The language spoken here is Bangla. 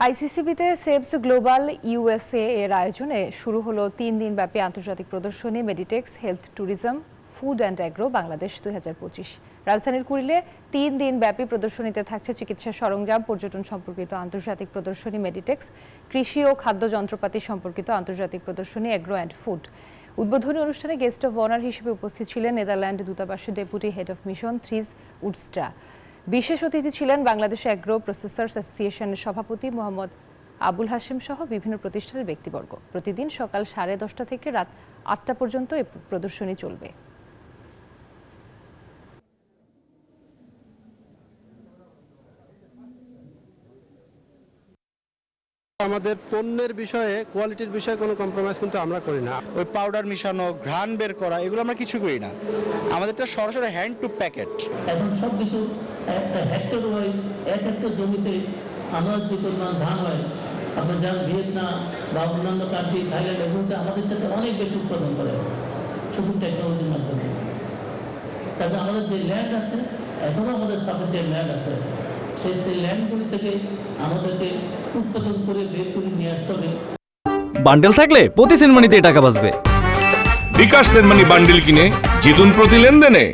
আইসিসিবিতে সেভস গ্লোবাল ইউএসএ এর আয়োজনে শুরু হলো 3 দিনব্যাপী আন্তর্জাতিক প্রদর্শনী Meditex health tourism food and agro Bangladesh 2025। রাজধানীর কুড়িলে 3 দিনব্যাপী প্রদর্শনীতে থাকছে চিকিৎসা সরঞ্জাম, পর্যটন সম্পর্কিত আন্তর্জাতিক প্রদর্শনী মেডিটেক্স, কৃষি ও খাদ্য যন্ত্রপাতি সম্পর্কিত আন্তর্জাতিক প্রদর্শনী অ্যাগ্রো অ্যান্ড ফুড। উদ্বোধনী অনুষ্ঠানে গেস্ট অব অনার হিসেবে উপস্থিত ছিলেন নেদারল্যান্ড দূতাবাসের ডেপুটি হেড অফ মিশন থ্রিজ উডস্ট্রা। বিশেষ অতিথি ছিলেন বাংলাদেশ অ্যাগ্রো প্রসেসর্স অ্যাসোসিয়েশনের সভাপতি মোহাম্মদ আবুল হাশেম সহ বিভিন্ন প্রতিষ্ঠানের ব্যক্তিবর্গ। প্রতিদিন সকাল 10:30 থেকে রাত 8টা পর্যন্ত এই প্রদর্শনী চলবে। আমাদের পণ্যের বিষয়ে কোয়ালিটির বিষয়ে কোনো কম্প্রোমাইজ কিন্তু আমরা করি না। ওই পাউডার মিশানো, ঘ্রাণ বের করা, এগুলো আমরা কিছু করি না। আমাদেরটা সরাসরি হ্যান্ড টু প্যাকেট। এখন সব কিছু একটা হেক্টর ওয়াইজ, এক হেক্টর জমিতে আমরা যে পরিমাণ ধান হয়, আপনার যান ভিয়েতনাম বা অন্যান্য কান্ট্রি, থাইল্যান্ড, এগুলোতে আমাদের সাথে অনেক বেশি উৎপাদন করে শুধু টেকনোলজির মাধ্যমে। কাজে আমাদের যে ল্যান্ড আছে, এখনও আমাদের সাফিসিয়েন্ট ল্যান্ড আছে, সেই ল্যান্ডগুলি থেকে আমাদেরকে উৎপাদন করে বের করে নিয়ে আসতে হবে। বান্ডেল থাকলে প্রতি সেনমানিতে টাকা বাঁচবে। বিকাশ সেনমানি বান্ডেল কিনে জিতুন প্রতি লেনদেনে।